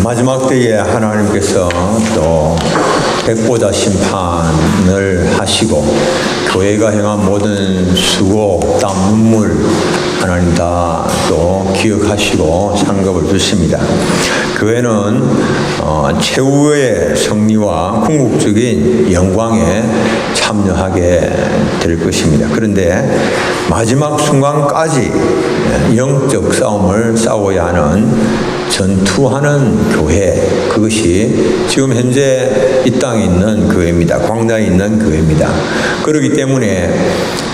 마지막 때에 하나님께서 또 백보자 심판을 하시고 교회가 행한 모든 수고, 땀, 눈물 하나님 다 또 기억하시고 상급을 주십니다. 교회는 최후의 승리와 궁극적인 영광에 참여하게 될 것입니다. 그런데 마지막 순간까지 영적 싸움을 싸워야 하는 전투하는 교회, 그것이 지금 현재 이 땅에 있는 교회입니다. 광야에 있는 교회입니다. 그렇기 때문에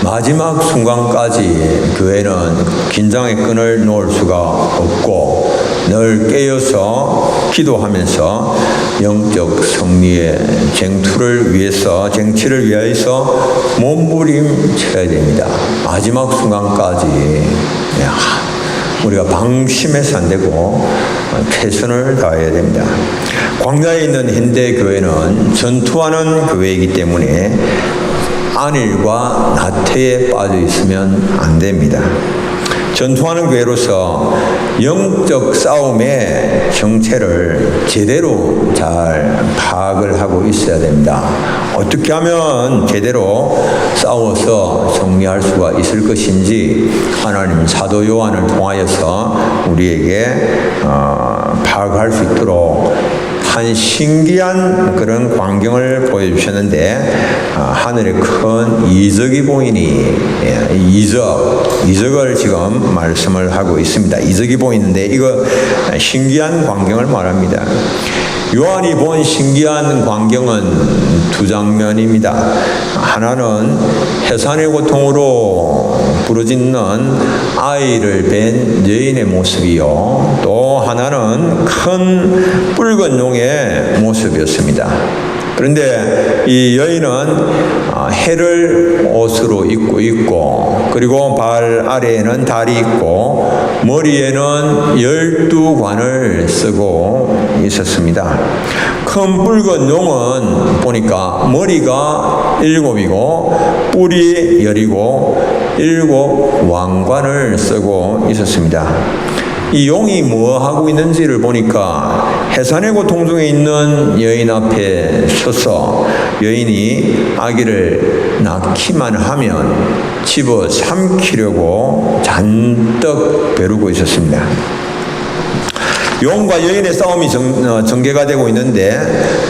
마지막 순간까지 교회는 긴장의 끈을 놓을 수가 없고 늘 깨어서 기도하면서 영적 승리의 쟁취를 위해서 몸부림쳐야 됩니다. 마지막 순간까지 우리가 방심해서 안 되고 최선을 다해야 됩니다. 광야에 있는 현대 교회는 전투하는 교회이기 때문에 안일과 나태에 빠져 있으면 안 됩니다. 전투하는 교회로서 영적 싸움의 정체를 제대로 잘 파악을 하고 있어야 됩니다. 어떻게 하면 제대로 싸워서 승리할 수가 있을 것인지 하나님 사도 요한을 통하여서 우리에게 파악할 수 있도록 한 신기한 그런 광경을 보여주셨는데 하늘에 큰 이적이 보이니 이적을 지금 말씀을 하고 있습니다. 이적이 보이는데 이거 신기한 광경을 말합니다. 요한이 본 신기한 광경은 두 장면입니다. 하나는 해산의 고통으로 부르짖는 아이를 뵌 여인의 모습이요, 또 하나는 큰 붉은 용의 모습이었습니다. 그런데 이 여인은 해를 옷으로 입고 있고, 그리고 발 아래에는 달이 있고 머리에는 12관을 쓰고 있었습니다. 큰 붉은 용은 보니까 머리가 7이고 뿔이 10이고 7 왕관을 쓰고 있었습니다. 이 용이 뭐 하고 있는지를 보니까 해산의 고통 중에 있는 여인 앞에 서서 여인이 아기를 낳기만 하면 집어 삼키려고 잔뜩 벼르고 있었습니다. 용과 여인의 싸움이 전개가 되고 있는데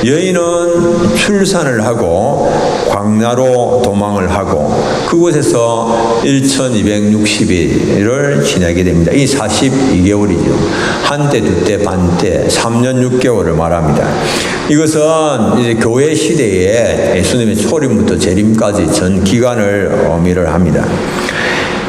여인은 출산을 하고 광야로 도망을 하고 그곳에서 1260일을 지내게 됩니다. 이 42개월이죠. 한때, 두때, 반때, 3년 6개월을 말합니다. 이것은 이제 교회 시대에 예수님의 초림부터 재림까지 전 기간을 의미를 합니다.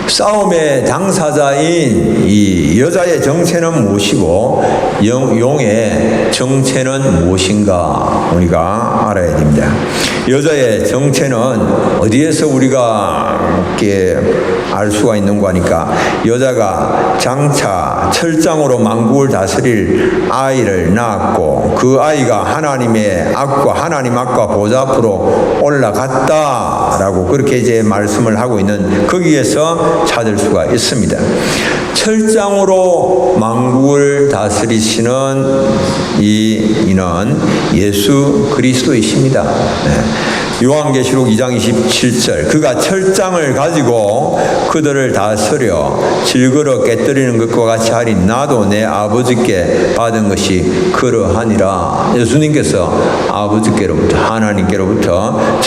싸움의 당사자인 이 여자의 정체는 무엇이고 용의 정체는 무엇인가 우리가 알아야 됩니다. 여자의 정체는 어디에서 우리가 이렇게 알 수가 있는가 하니까 여자가 장차 철장으로 만국을 다스릴 아이를 낳았고 그 아이가 하나님의 앞과 하나님 앞과 보좌 앞으로 올라갔다라고 그렇게 이제 말씀을 하고 있는 거기에서 찾을 수가 있습니다. 철장으로 만국을 다스리시는 이는 예수 그리스도이십니다. 요한계시록 2장 27절 그가 철장을 가지고 그들을 다스려 질그러 깨뜨리는 것과 같이 하리 나도 내 아버지께 받은 것이 그러하니라. 예수님께서 아버지께로부터 하나님께로부터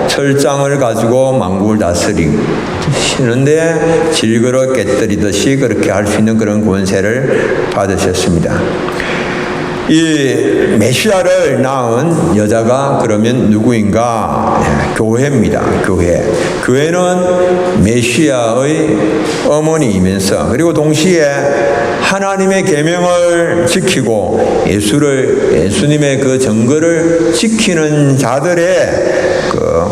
철장을 가지고 만국을 다스리시는데 질그러 깨뜨리듯이 그렇게 할 수 있는 그런 권세를 받으셨습니다. 이 메시아를 낳은 여자가 그러면 누구인가? 교회입니다. 교회는 메시아의 어머니이면서 그리고 동시에 하나님의 계명을 지키고 예수님의 그 증거를 지키는 자들의 그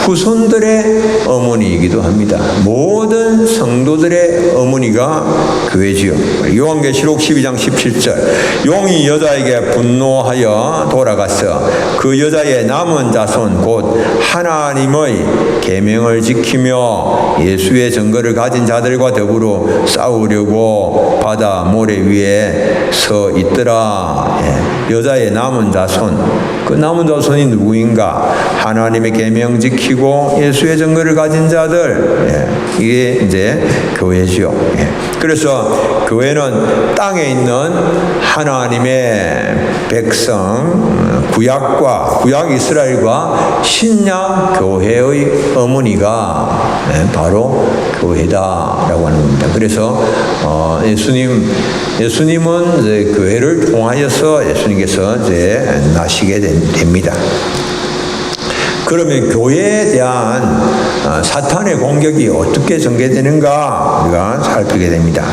후손들의 어머니이기도 합니다. 모든 성도들의 어머니가 교회지요. 요한계시록 12장 17절 용이 여자에게 분노하여 돌아가서 그 여자의 남은 자손 곧 하나님의 계명을 지키며 예수의 증거를 가진 자들과 더불어 싸우려고 바다 모래 위에 서 있더라. 여자의 남은 자손, 그 남은 자손이 누구인가? 하나님의 계명 지키고 예수의 증거를 가진 자들, 이게 이제 교회죠. 그래서 교회는 땅에 있는 하나님의 백성, 구약 이스라엘과 신약 교회의 어머니가 바로 교회다라고 하는 겁니다. 그래서 예수님은 이제 교회를 통하여서 예수님께서 이제 나시게 됩니다. 그러면 교회에 대한 사탄의 공격이 어떻게 전개되는가 우리가 살피게 됩니다.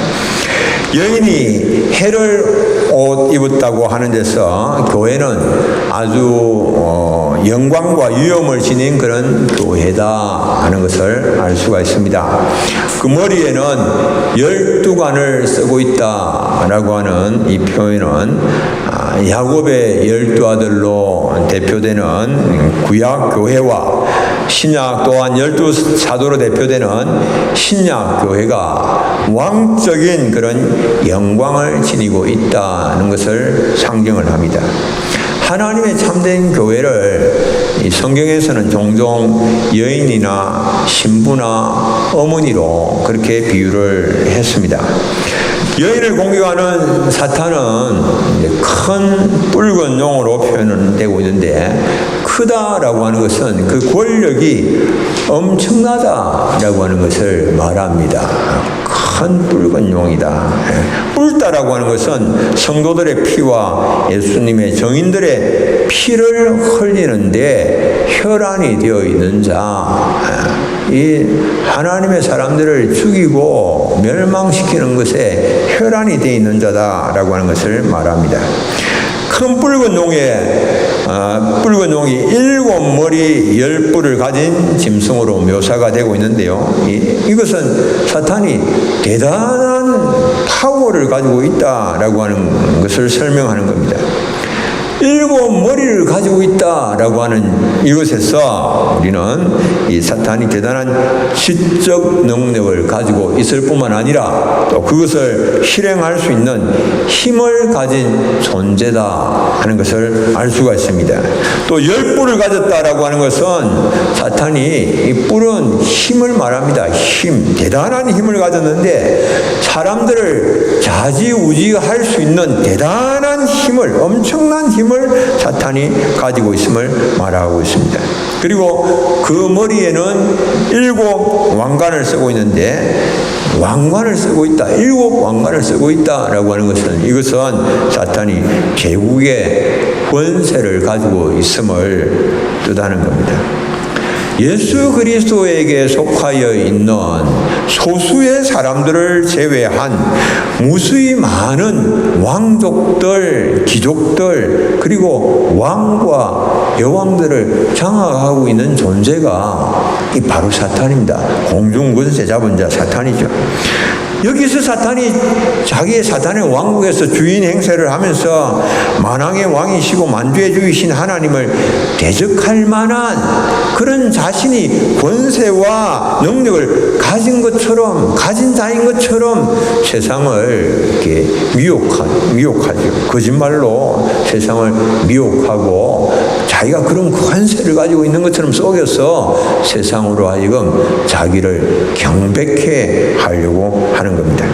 여인이 해를 옷 입었다고 하는 데서 교회는 아주 영광과 위엄을 지닌 그런 교회다 하는 것을 알 수가 있습니다. 그 머리에는 12관을 쓰고 있다라고 하는 이 표현은 야곱의 12아들로 대표되는 구약 교회와 신약 또한 12사도로 대표되는 신약 교회가 왕적인 그런 영광을 지니고 있다는 것을 상징을 합니다. 하나님의 참된 교회를 이 성경에서는 종종 여인이나 신부나 어머니로 그렇게 비유를 했습니다. 여인을 공격하는 사탄은 큰 붉은 용으로 표현되고 있는데 크다라고 하는 것은 그 권력이 엄청나다라고 하는 것을 말합니다. 큰 붉은 용이다. 붉다라고 하는 것은 성도들의 피와 예수님의 정인들의 피를 흘리는데 혈안이 되어 있는 자, 이 하나님의 사람들을 죽이고 멸망시키는 것에 혈안이 되어 있는 자다라고 하는 것을 말합니다. 큰 붉은 용이 7머리 10뿔을 가진 짐승으로 묘사가 되고 있는데요. 이것은 사탄이 대단한 파워를 가지고 있다라고 하는 것을 설명하는 겁니다. 7머리를 가지고 있다라고 하는 이것에서 우리는 이 사탄이 대단한 지적 능력을 가지고 있을 뿐만 아니라 또 그것을 실행할 수 있는 힘을 가진 존재다 하는 것을 알 수가 있습니다. 또 10뿔을 가졌다라고 하는 것은 사탄이 이 뿔은 힘을 말합니다. 힘, 대단한 힘을 가졌는데 사람들을 좌지우지할 수 있는 대단한 힘을, 엄청난 힘을 사탄이 가지고 있음을 말하고 있습니다. 그리고 그 머리에는 7 왕관을 쓰고 있는데 왕관을 쓰고 있다, 7 왕관을 쓰고 있다라고 하는 것은 이것은 사탄이 제국의 권세를 가지고 있음을 뜻하는 겁니다. 예수 그리스도에게 속하여 있는 소수의 사람들을 제외한 무수히 많은 왕족들, 귀족들, 그리고 왕과 여왕들을 장악하고 있는 존재가 바로 사탄입니다. 공중권세 잡은 자 사탄이죠. 여기서 사탄이 자기의 사탄의 왕국에서 주인 행세를 하면서 만왕의 왕이시고 만주의 주이신 하나님을 대적할 만한 그런 자신이 권세와 능력을 가진 것처럼, 가진 자인 것처럼 세상을 이렇게 미혹하죠. 거짓말로 세상을 미혹하고 자기가 그런 권세를 가지고 있는 것처럼 속여서 세상으로 하여금 자기를 경배케 하려고 하는 겁니다.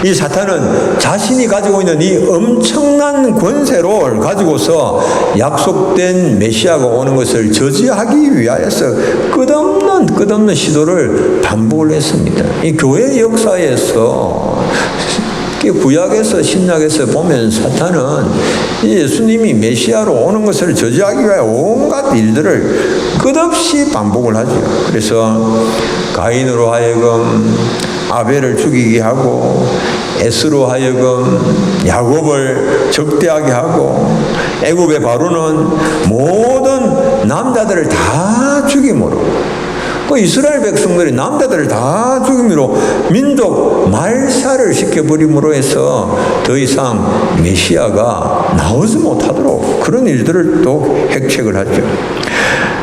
이 사탄은 자신이 가지고 있는 이 엄청난 권세를 가지고서 약속된 메시아가 오는 것을 저지하기 위하여서 끝없는 시도를 반복을 했습니다. 이 교회 역사에서 구약에서 신약에서 보면 사탄은 예수님이 메시아로 오는 것을 저지하기 위해 온갖 일들을 끝없이 반복을 하죠. 그래서 가인으로 하여금 아벨을 죽이게 하고 에스로 하여금 야곱을 적대하게 하고 애굽의 바로는 모든 남자들을 다 죽임으로, 그 이스라엘 백성들이 남자들을 다 죽임으로 민족 말살을 시켜버림으로 해서 더 이상 메시아가 나오지 못하도록 그런 일들을 또 핵책을 하죠.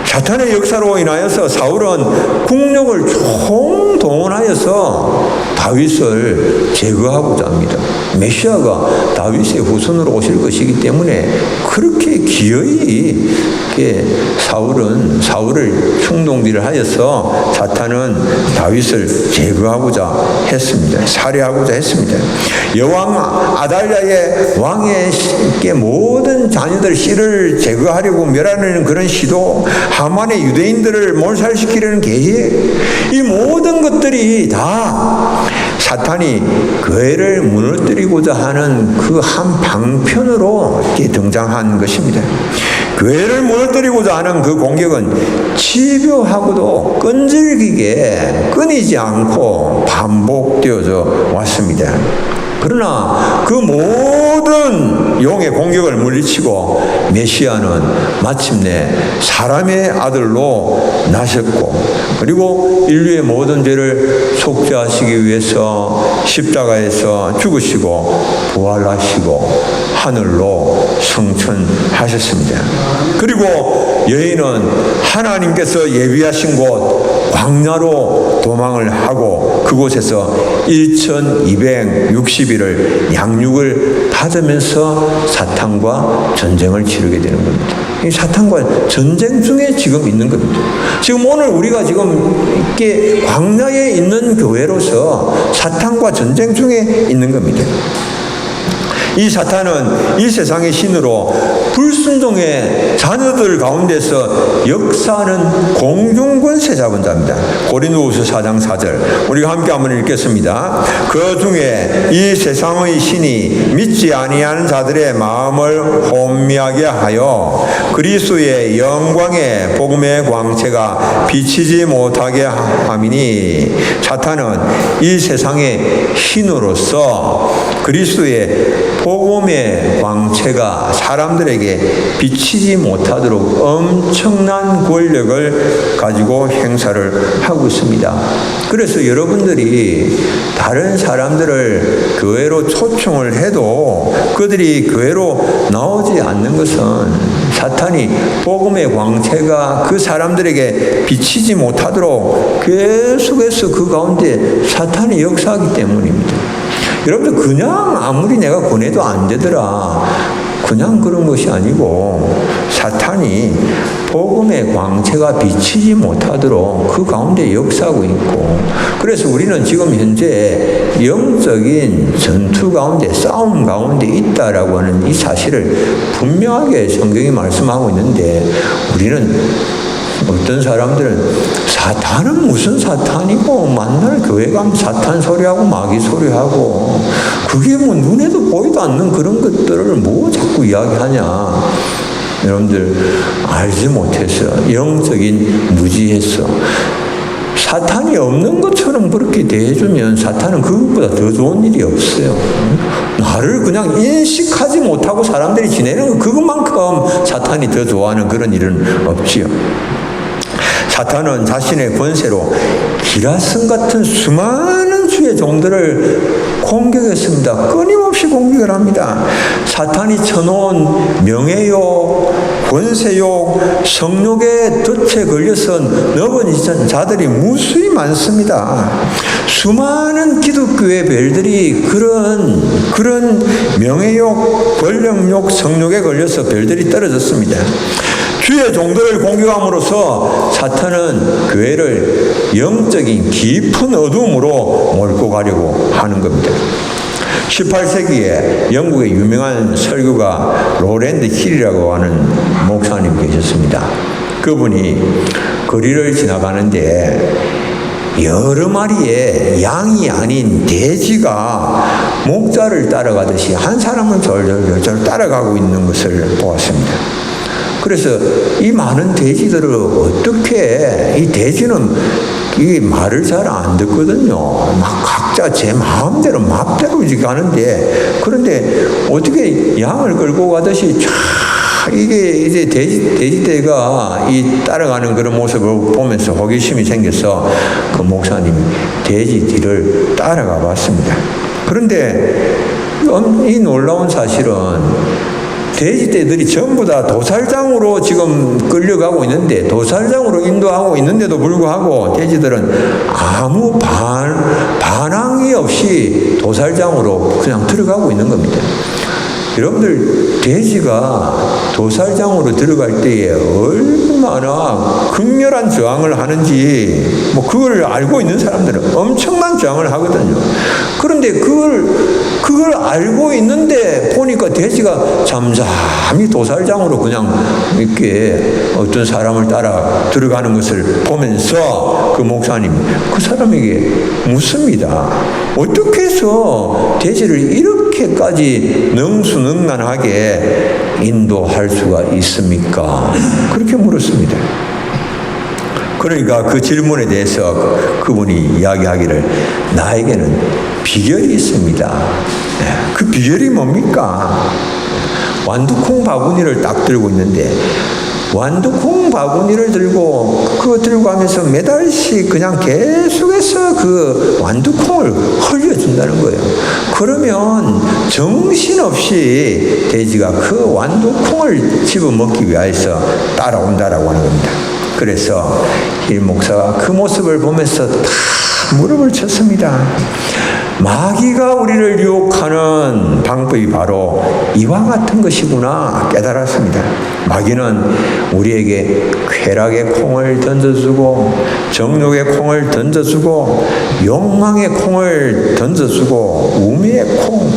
사탄의 역사로 인하여서 사울은 국력을 총동원하여서 다윗을 제거하고자 합니다. 메시아가 다윗의 후손으로 오실 것이기 때문에 그렇게 기어이 사울을 충동질을 하여서 사탄은 다윗을 제거하고자 했습니다. 살해하고자 했습니다. 여왕 아달랴의 왕의 모든 자녀들 씨를 제거하려고 멸하려는 그런 시도, 하만의 유대인들을 몰살시키려는 계획, 이 모든 것들이 다 사탄이 교회를 무너뜨리고자 하는 그 한 방편으로 이렇게 등장한 것입니다. 교회를 무너뜨리고자 하는 그 공격은 집요하고도 끈질기게 끊이지 않고 반복되어져 왔습니다. 그러나 그 모든 용의 공격을 물리치고 메시아는 마침내 사람의 아들로 나셨고, 그리고 인류의 모든 죄를 속죄하시기 위해서 십자가에서 죽으시고 부활하시고 하늘로 승천하셨습니다. 그리고 여인은 하나님께서 예비하신 곳 광야로 도망을 하고 그곳에서 1260일을 양육을 받으면서 사탄과 전쟁을 치르게 되는 겁니다. 이 사탄과 전쟁 중에 지금 있는 겁니다. 지금 오늘 우리가 지금 이렇게 광야에 있는 교회로서 사탄과 전쟁 중에 있는 겁니다. 이 사탄은 이 세상의 신으로 불순종의 자녀들 가운데서 역사하는 공중권세 잡은 자입니다. 고린도후서 4장 4절 우리가 함께 한번 읽겠습니다. 그 중에 이 세상의 신이 믿지 아니하는 자들의 마음을 혼미하게 하여 그리스도의 영광의 복음의 광채가 비치지 못하게 함이니, 사탄은 이 세상의 신으로서 그리스도의 복음의 광채가 사람들에게 비치지 못하도록 엄청난 권력을 가지고 행사를 하고 있습니다. 그래서 여러분들이 다른 사람들을 교회로 초청을 해도 그들이 교회로 나오지 않는 것은 사탄이 복음의 광채가 그 사람들에게 비치지 못하도록 계속해서 그 가운데 사탄이 역사하기 때문입니다. 여러분들 그냥 아무리 내가 권해도 안 되더라, 그냥 그런 것이 아니고 사탄이 복음의 광채가 비치지 못하도록 그 가운데 역사하고 있고, 그래서 우리는 지금 현재 영적인 전투 가운데, 싸움 가운데 있다라고 하는 이 사실을 분명하게 성경이 말씀하고 있는데, 우리는 어떤 사람들은 사탄은 무슨 사탄이고 만날 교회 가면 사탄 소리하고 마귀 소리하고 그게 뭐 눈에도 보이도 않는 그런 것들을 뭐 자꾸 이야기하냐. 여러분들 알지 못해서, 영적인 무지해서 사탄이 없는 것처럼 그렇게 대해주면 사탄은 그것보다 더 좋은 일이 없어요. 나를 그냥 인식하지 못하고 사람들이 지내는 것, 그것만큼 사탄이 더 좋아하는 그런 일은 없지요. 사탄은 자신의 권세로 기라성 같은 수많은 주의 종들을 공격했습니다. 끊임없이 공격을 합니다. 사탄이 쳐놓은 명예욕, 권세욕, 성욕의 덫에 걸려서 넘어진 자들이 무수히 많습니다. 수많은 기독교의 별들이 그런 명예욕, 권력욕, 성욕에 걸려서 별들이 떨어졌습니다. 주의 종들을 공격함으로써 사탄은 교회를 영적인 깊은 어둠으로 몰고 가려고 하는 겁니다. 18세기에 영국의 유명한 설교가 로랜드 힐이라고 하는 목사님 계셨습니다. 그분이 거리를 지나가는데 여러 마리의 양이 아닌 돼지가 목자를 따라가듯이 한 사람은 절절절 따라가고 있는 것을 보았습니다. 그래서 이 많은 돼지들을 어떻게, 이 돼지는 이 말을 잘 안 듣거든요. 막 각자 제 마음대로 맘대로 가는데, 그런데 어떻게 양을 끌고 가듯이 쫙 이게 이제 돼지떼가 이 따라가는 그런 모습을 보면서 호기심이 생겨서 그 목사님이 돼지띠를 따라가 봤습니다. 그런데 이 놀라운 사실은 돼지떼들이 전부 다 도살장으로 지금 끌려가고 있는데, 도살장으로 인도하고 있는데도 불구하고 돼지들은 아무 반항이 없이 도살장으로 그냥 들어가고 있는 겁니다. 여러분들, 돼지가 도살장으로 들어갈 때에 얼마나 극렬한 저항을 하는지 그걸 알고 있는 사람들은 엄청난 저항을 하거든요. 그런데 그걸 알고 있는데 보니까 돼지가 잠잠히 도살장으로 그냥 이렇게 어떤 사람을 따라 들어가는 것을 보면서 그 목사님 그 사람에게 묻습니다. 어떻게 해서 돼지를 이렇게까지 능수능란하게 인도할 수가 있습니까? 그렇게 물었습니다. 그러니까 그 질문에 대해서 그분이 이야기하기를, 나에게는 비결이 있습니다. 그 비결이 뭡니까? 완두콩 바구니를 딱 들고 있는데, 완두콩 바구니를 들고 하면서 매달씩 그냥 계속해서 그 완두콩을 흘려준다는 거예요. 그러면 정신없이 돼지가 그 완두콩을 집어먹기 위해서 따라온다라고 하는 겁니다. 그래서 이 목사가 그 모습을 보면서 다 무릎을 쳤습니다. 마귀가 우리를 유혹하는 방법이 바로 이와 같은 것이구나 깨달았습니다. 마귀는 우리에게 쾌락의 콩을 던져주고, 정욕의 콩을 던져주고, 욕망의 콩을 던져주고, 우매의 콩,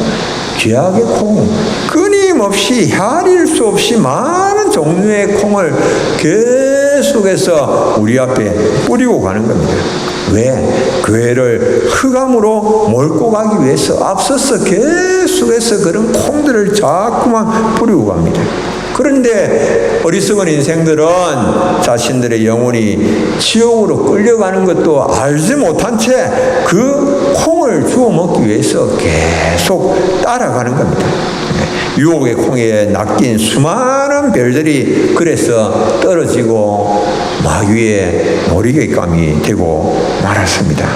죄악의 콩, 끊임없이 헤아릴 수 없이 많은 종류의 콩을 계속해서 우리 앞에 뿌리고 가는 겁니다. 왜? 교회를 흑암으로 몰고 가기 위해서 앞서서 계속해서 그런 콩들을 자꾸만 뿌리고 갑니다. 그런데 어리석은 인생들은 자신들의 영혼이 지옥으로 끌려가는 것도 알지 못한 채 그 콩을 주워 먹기 위해서 계속 따라가는 겁니다. 유혹의 콩에 낚인 수많은 별들이 그래서 떨어지고 마귀의 놀이개감이 되고 말았습니다.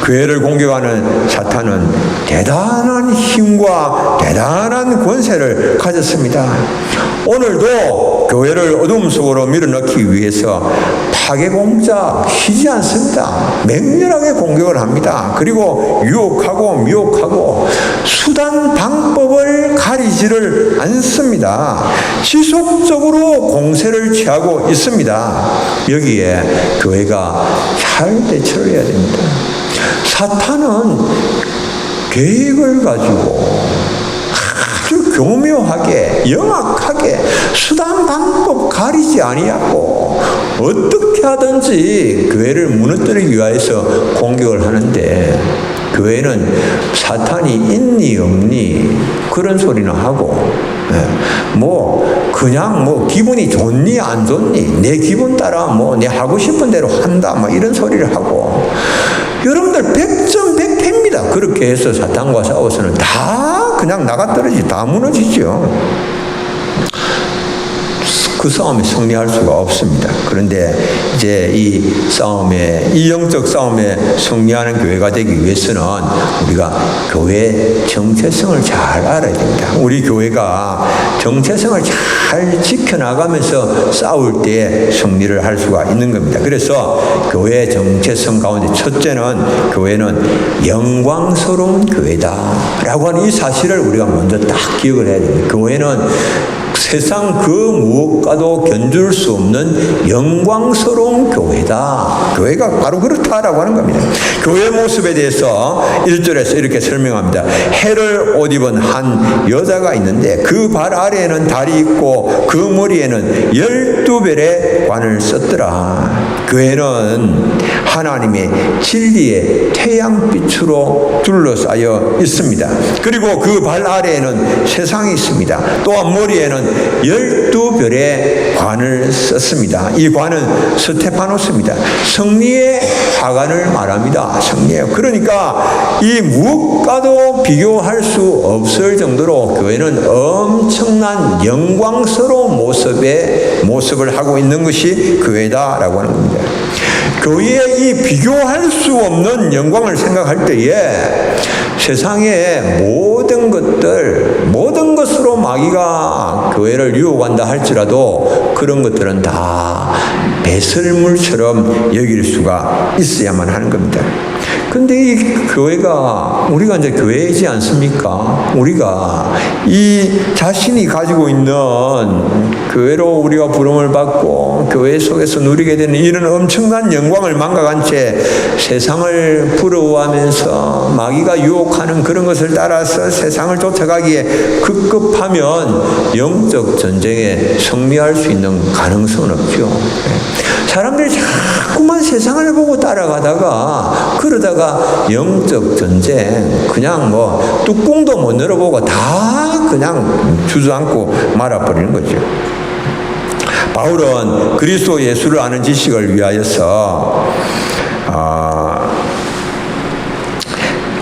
교회를 공격하는 사탄은 대단한 힘과 대단한 권세를 가졌습니다. 오늘도 교회를 어둠 속으로 밀어넣기 위해서 파괴 공작 쉬지 않습니다. 맹렬하게 공격을 합니다. 그리고 유혹하고 미혹하고 수단 방법을 가리지를 않습니다. 지속적으로 공세를 취하고 있습니다. 여기에 교회가 잘 대처를 해야 됩니다. 사탄은 계획을 가지고 아주 교묘하게 영악하게 수단 방법 가리지 아니하고 어떻게 하든지 교회를 무너뜨리기 위해서 공격을 하는데, 교회는 사탄이 있니 없니 그런 소리는 하고, 그냥 기분이 좋니 안 좋니 내 기분 따라 내 하고 싶은 대로 한다 이런 소리를 하고, 여러분들 100점 100패입니다. 그렇게 해서 사탄과 싸워서는 다 그냥 나가떨어지지, 다 무너지죠. 그 싸움에 승리할 수가 없습니다. 그런데 이제 이 영적 싸움에 승리하는 교회가 되기 위해서는 우리가 교회의 정체성을 잘 알아야 됩니다. 우리 교회가 정체성을 잘 지켜나가면서 싸울 때 승리를 할 수가 있는 겁니다. 그래서 교회의 정체성 가운데 첫째는, 교회는 영광스러운 교회다라고 하는 이 사실을 우리가 먼저 딱 기억을 해야 됩니다. 교회는 세상 그 무엇과도 견줄 수 없는 영광스러운 교회다. 교회가 바로 그렇다라고 하는 겁니다. 교회 모습에 대해서 1절에서 이렇게 설명합니다. 해를 옷 입은 한 여자가 있는데 그 발 아래에는 달이 있고 그 머리에는 12별의 관을 썼더라. 교회는 하나님의 진리의 태양빛으로 둘러싸여 있습니다. 그리고 그 발 아래에는 세상이 있습니다. 또한 머리에는 12별의 관을 썼습니다. 이 관은 스테파노스입니다. 승리의 화관을 말합니다. 승리예요. 그러니까 이 무엇과도 비교할 수 없을 정도로 교회는 엄청난 영광스러운 모습을 하고 있는 것이 교회다라고 하는 겁니다. 교회의 이 비교할 수 없는 영광을 생각할 때에 세상의 모든 것으로 마귀가 교회를 유혹한다 할지라도 그런 것들은 다 배설물처럼 여길 수가 있어야만 하는 겁니다. 근데 이 교회가, 우리가 이제 교회이지 않습니까? 우리가 이 자신이 가지고 있는 교회로 우리가 부름을 받고 교회 속에서 누리게 되는 이런 엄청난 영광을 망각한 채 세상을 부러워하면서 마귀가 유혹하는 그런 것을 따라서 세상을 쫓아가기에 급급하면 영적 전쟁에 승리할 수 있는 가능성은 없죠. 사람들이 자꾸만 세상을 보고 따라가다가 그러다가 영적 전쟁 그냥 뭐 뚜껑도 못 열어보고 다 그냥 주저앉고 말아버리는 거죠. 바울은 그리스도 예수를 아는 지식을 위하여서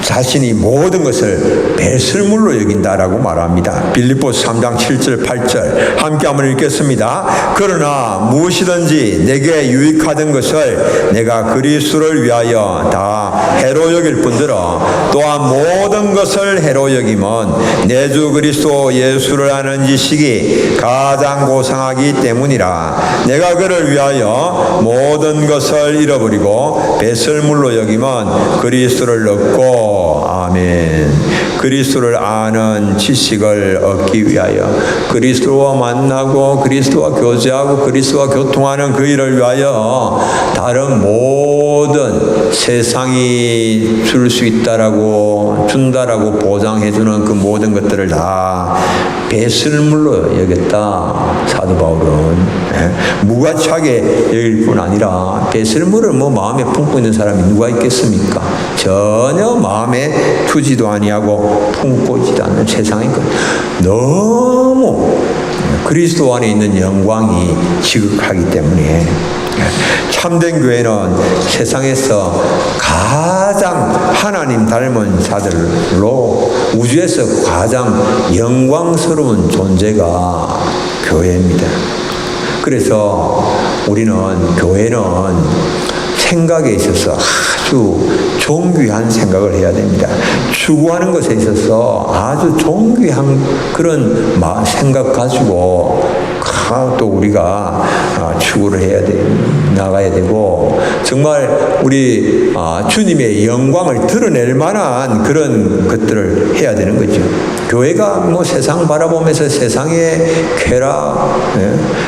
자신이 모든 것을 배설물로 여긴다라고 말합니다. 빌립보서 3장 7절 8절 함께 한번 읽겠습니다. 그러나 무엇이든지 내게 유익하던 것을 내가 그리스도를 위하여 다 해로 여길 뿐더러 또한 모든 것을 해로 여김은 내 주 그리스도 예수를 아는 지식이 가장 고상하기 때문이라. 내가 그를 위하여 모든 것을 잃어버리고 배설물로 여김은 그리스도를 얻고 아멘. 그리스도를 아는 지식을 얻기 위하여 그리스도와 만나고 그리스도와 교제하고 그리스도와 교통하는 그 일을 위하여 다른 모든 세상이 줄 수 있다라고 준다라고 보장해주는 그 모든 것들을 다 배설물로 여겼다. 사도 바울은 무가치하게 여길 뿐 아니라 배설물을 마음에 품고 있는 사람이 누가 있겠습니까? 전혀 마음에 두지도 아니하고 품고 있지도 않는 세상인 것. 너무 그리스도 안에 있는 영광이 지극하기 때문에 참된 교회는 세상에서 가장 하나님 닮은 자들로 우주에서 가장 영광스러운 존재가 교회입니다. 그래서 우리는 교회는 생각에 있어서 아주 존귀한 생각을 해야 됩니다. 추구하는 것에 있어서 아주 존귀한 그런 생각 가지고 또 우리가 추구를 해야 돼, 나가야 되고, 정말 우리 주님의 영광을 드러낼 만한 그런 것들을 해야 되는 거죠. 교회가 세상 바라보면서 세상의 쾌락,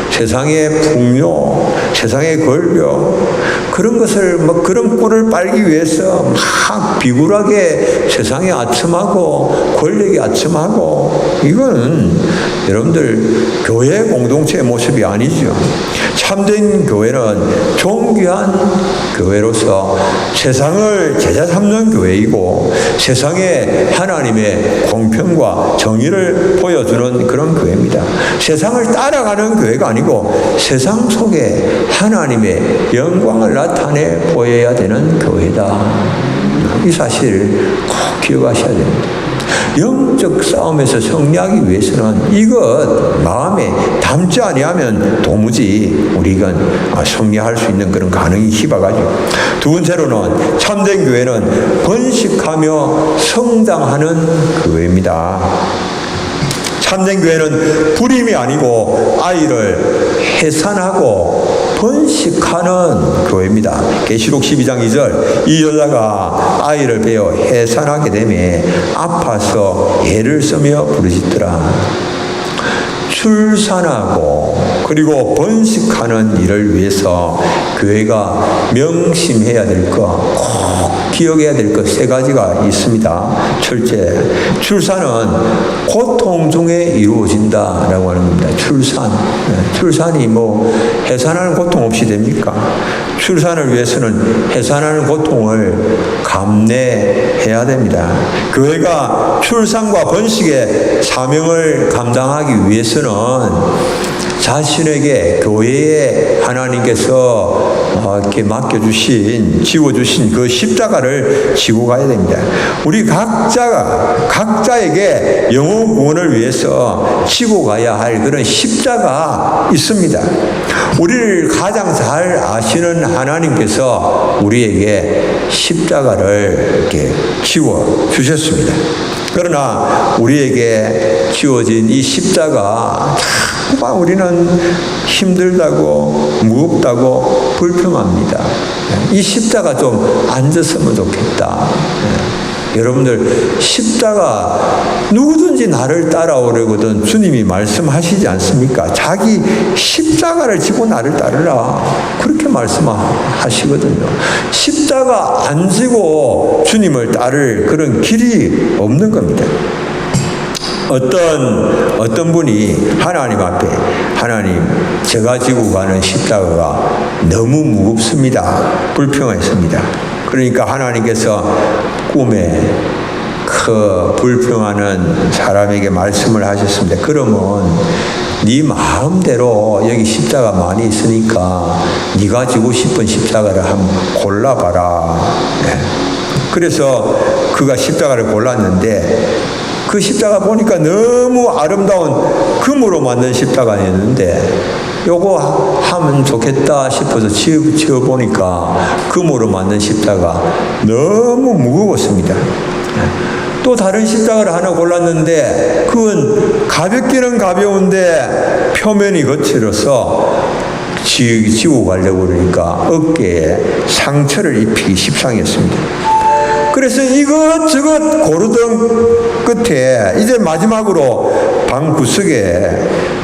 세상의 풍요, 세상의 권력, 그런 것을 그런 꿀을 빨기 위해서 막 비굴하게 세상에 아첨하고 권력이 아첨하고, 이건 여러분들 교회 공동체의 모습이 아니죠. 참된 교회는 존귀한 교회로서 세상을 제자 삼는 교회이고 세상에 하나님의 공평과 정의를 보여주는 그런 교회입니다. 세상을 따라가는 교회가 아니고 세상 속에 하나님의 영광을 나타내 보여야 되는 교회다. 이 사실을 꼭 기억하셔야 됩니다. 영적 싸움에서 승리하기 위해서는 이것 마음에 담지 아니하면 도무지 우리가 승리할 수 있는 그런 가능이 희박하죠. 두 번째로는 참된 교회는 번식하며 성장하는 교회입니다. 참된 교회는 불임이 아니고 아이를 해산하고 번식하는 교회입니다. 계시록 12장 2절 이 여자가 아이를 베어 해산하게 되매 아파서 애를 쓰며 부르짖더라. 출산하고 그리고 번식하는 일을 위해서 교회가 명심해야 될 것, 꼭 기억해야 될 것 세 가지가 있습니다. 첫째, 출산은 고통 중에 이루어진다라고 하는 겁니다. 출산이 뭐 해산하는 고통 없이 됩니까? 출산을 위해서는 해산하는 고통을 감내해야 됩니다. 교회가 출산과 번식의 사명을 감당하기 위해서는 자신에게 교회에 하나님께서 이렇게 맡겨주신, 지워주신 그 십자가를 지고 가야 됩니다. 우리 각자에게 영혼 구원을 위해서 지고 가야 할 그런 십자가 있습니다. 우리를 가장 잘 아시는 하나님께서 우리에게 십자가를 이렇게 지워 주셨습니다. 그러나 우리에게 지워진 이 십자가 자꾸만 우리는 힘들다고 무겁다고 불평합니다. 이 십자가 좀 앉았으면 좋겠다. 여러분들 십자가 누구든지 나를 따라오려거든 주님이 말씀하시지 않습니까? 자기 십자가를 지고 나를 따르라 그렇게 말씀하시거든요. 십자가 안 지고 주님을 따를 그런 길이 없는 겁니다. 어떤 분이 하나님 앞에 하나님 제가 지고 가는 십자가가 너무 무겁습니다. 불평했습니다. 그러니까 하나님께서 꿈에 그 불평하는 사람에게 말씀을 하셨습니다. 그러면 네 마음대로 여기 십자가 많이 있으니까 네가 지고 싶은 십자가를 한번 골라봐라. 그래서 그가 십자가를 골랐는데 그 십자가 보니까 너무 아름다운 금으로 만든 십자가였는데 요거 하면 좋겠다 싶어서 지어보니까 금으로 만든 십자가 너무 무거웠습니다. 또 다른 십자가를 하나 골랐는데 그건 가볍기는 가벼운데 표면이 거칠어서 지고 가려고 그러니까 어깨에 상처를 입히기 십상이었습니다. 그래서 이것저것 고르던 끝에 이제 마지막으로 방 구석에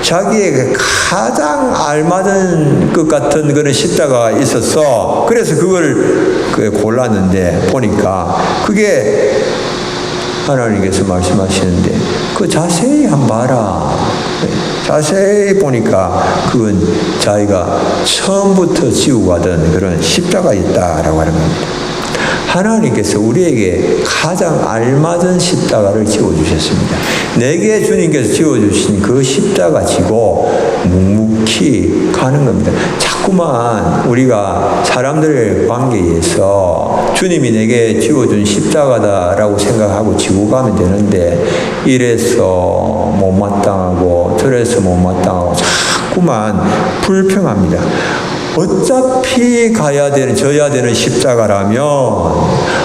자기에게 가장 알맞은 것 같은 그런 십자가가 있었어. 그래서 그걸 골랐는데 보니까 그게 하나님께서 말씀하시는데 그 자세히 한번 봐라. 자세히 보니까 그건 자기가 처음부터 지고 가던 그런 십자가였다라고 하는 겁니다. 하나님께서 우리에게 가장 알맞은 십자가를 지어주셨습니다. 내게 주님께서 지어주신 그 십자가 지고 묵묵히 가는 겁니다. 자꾸만 우리가 사람들의 관계에서 주님이 내게 지어준 십자가다라고 생각하고 지고 가면 되는데 이래서 못마땅하고 저래서 못마땅하고 자꾸만 불평합니다. 어차피 져야 되는 십자가라면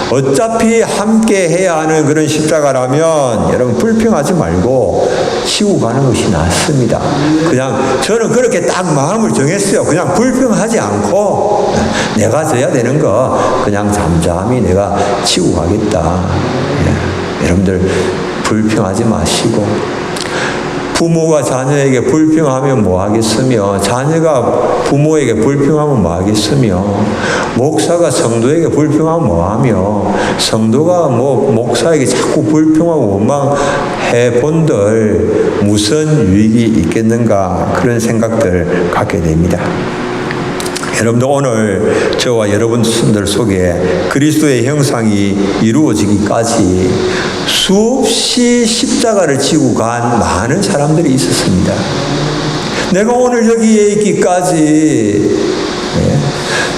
어차피 함께 해야 하는 그런 십자가라면 여러분 불평하지 말고 지고 가는 것이 낫습니다. 그냥 저는 그렇게 딱 마음을 정했어요. 그냥 불평하지 않고 내가 져야 되는 거 그냥 잠잠히 내가 지고 가겠다. 여러분들 불평하지 마시고 부모가 자녀에게 불평하면 뭐 하겠으며 자녀가 부모에게 불평하면 뭐 하겠으며 목사가 성도에게 불평하면 뭐 하며 성도가 뭐 목사에게 자꾸 불평하고 원망해 본들 무슨 유익이 있겠는가 그런 생각들 갖게 됩니다. 여러분들 오늘 저와 여러분들 속에 그리스도의 형상이 이루어지기까지 수없이 십자가를 지고 간 많은 사람들이 있었습니다. 내가 오늘 여기에 있기까지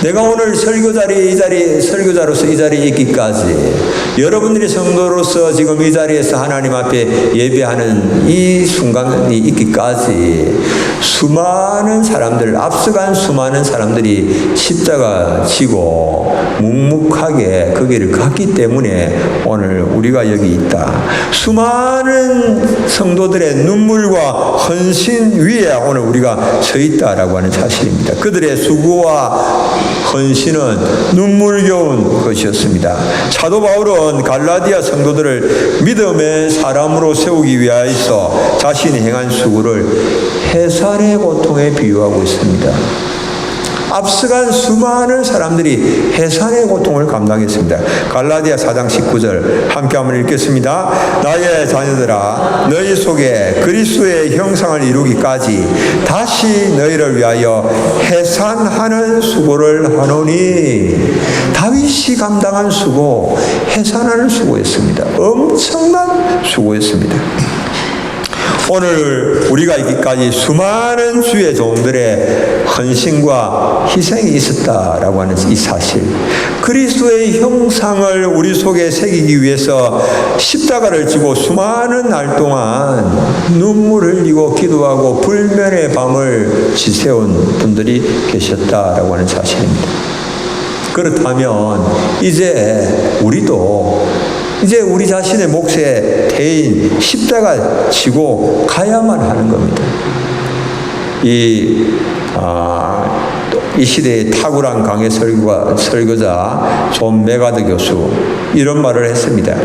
내가 오늘 설교자로서 이 자리에 있기까지 여러분들이 성도로서 지금 이 자리에서 하나님 앞에 예배하는 이 순간이 있기까지 수많은 사람들, 앞서간 수많은 사람들이 십자가 지고 묵묵하게 그 길을 갔기 때문에 오늘 우리가 여기 있다. 수많은 성도들의 눈물과 헌신 위에 오늘 우리가 서 있다라고 하는 사실입니다. 그들의 수고와 헌신은 눈물겨운 것이었습니다. 사도 바울은 갈라디아 성도들을 믿음의 사람으로 세우기 위하여서 자신이 행한 수고를 해산의 고통에 비유하고 있습니다. 앞서간 수많은 사람들이 해산의 고통을 감당했습니다. 갈라디아 4장 19절 함께 한번 읽겠습니다. 나의 자녀들아 너희 속에 그리스도의 형상을 이루기까지 다시 너희를 위하여 해산하는 수고를 하노니. 다윗이 감당한 수고, 해산하는 수고였습니다. 엄청난 수고였습니다. 오늘 우리가 있기까지 수많은 주의 종들의 헌신과 희생이 있었다라고 하는 이 사실, 그리스도의 형상을 우리 속에 새기기 위해서 십자가를 지고 수많은 날 동안 눈물을 흘리고 기도하고 불면의 밤을 지새운 분들이 계셨다라고 하는 사실입니다. 그렇다면 이제 우리 자신의 몫에 대인 십자가 지고 가야만 하는 겁니다. 이 시대의 탁월한 강의 설교자 존 메가드 교수 이런 말을 했습니다.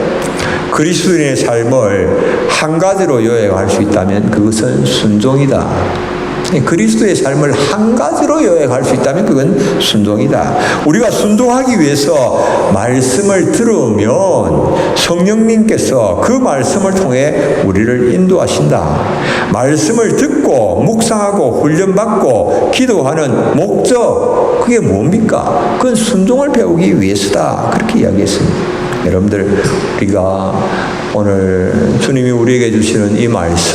그리스도인의 삶을 한 가지로 요약할 수 있다면 그것은 순종이다. 그리스도의 삶을 한 가지로 요약할 수 있다면 그건 순종이다. 우리가 순종하기 위해서 말씀을 들으면 성령님께서 그 말씀을 통해 우리를 인도하신다. 말씀을 듣고 묵상하고 훈련받고 기도하는 목적, 그게 뭡니까? 그건 순종을 배우기 위해서다. 그렇게 이야기했습니다. 여러분들, 우리가 오늘 주님이 우리에게 주시는 이 말씀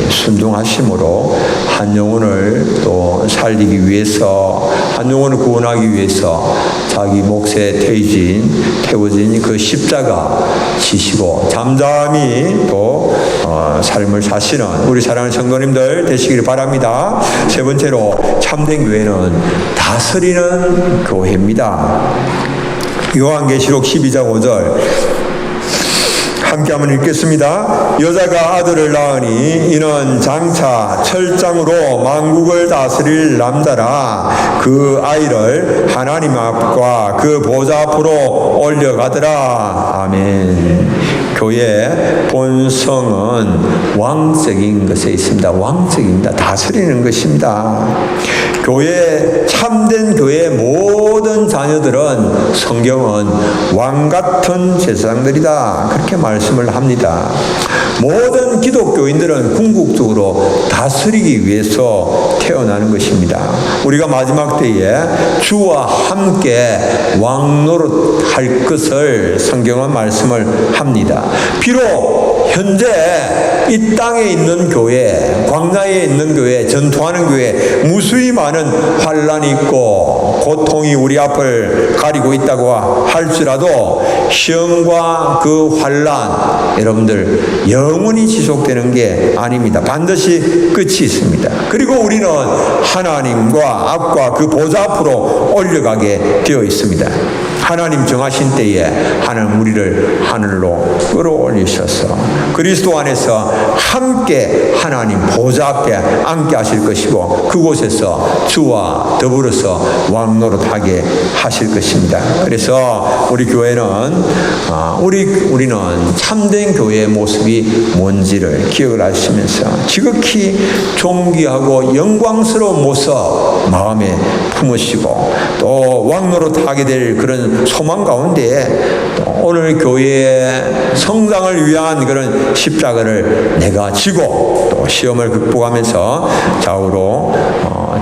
순종하심으로 한 영혼을 또 살리기 위해서, 한 영혼을 구원하기 위해서 자기 몫에 태워진 그 십자가 지시고 잠잠히 또 삶을 사시는 우리 사랑하는 성도님들 되시기를 바랍니다. 세 번째로, 참된 교회는 다스리는 교회입니다. 요한계시록 12장 5절 함께 한번 읽겠습니다. 여자가 아들을 낳으니 이는 장차 철장으로 만국을 다스릴 남자라. 그 아이를 하나님 앞과 그 보좌 앞으로 올려가더라. 아멘. 교회의 본성은 왕적인 것에 있습니다. 왕적입니다. 다스리는 것입니다. 참된 교회의 모든 자녀들은 성경은 왕같은 제사장들이다. 그렇게 말씀을 합니다. 모든 기독교인들은 궁극적으로 다스리기 위해서 태어나는 것입니다. 우리가 마지막 때에 주와 함께 왕노릇할 것을 성경은 말씀을 합니다. 비록 현재 이 땅에 있는 교회, 광야에 있는 교회, 전투하는 교회 무수히 많은 환란이 있고 고통이 우리 앞을 가리고 있다고 할지라도 시험과 그 환란, 여러분들 영원히 지속되는 게 아닙니다. 반드시 끝이 있습니다. 그리고 우리는 하나님과 앞과 그 보좌 앞으로 올려가게 되어 있습니다. 하나님 정하신 때에 하나님 우리를 하늘로 끌어올리셔서 그리스도 안에서 함께 하나님 보좌 앞에 앉게 하실 것이고 그곳에서 주와 더불어서 왕노릇하게 하실 것입니다. 그래서 우리 교회는 우리는 참된 교회의 모습이 뭔지를 기억을 하시면서 지극히 존귀하고 영광스러운 모습 마음에 품으시고 또 왕노릇하게 될 그런 소망 가운데 오늘 교회의 성장을 위한 그런 십자가를 내가 지고 또 시험을 극복하면서 좌우로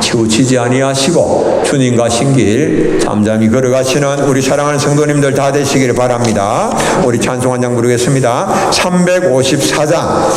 치우치지 아니하시고 주님과 신길 잠잠히 걸어가시는 우리 사랑하는 성도님들 다 되시기를 바랍니다. 우리 찬송 한 장 부르겠습니다. 354장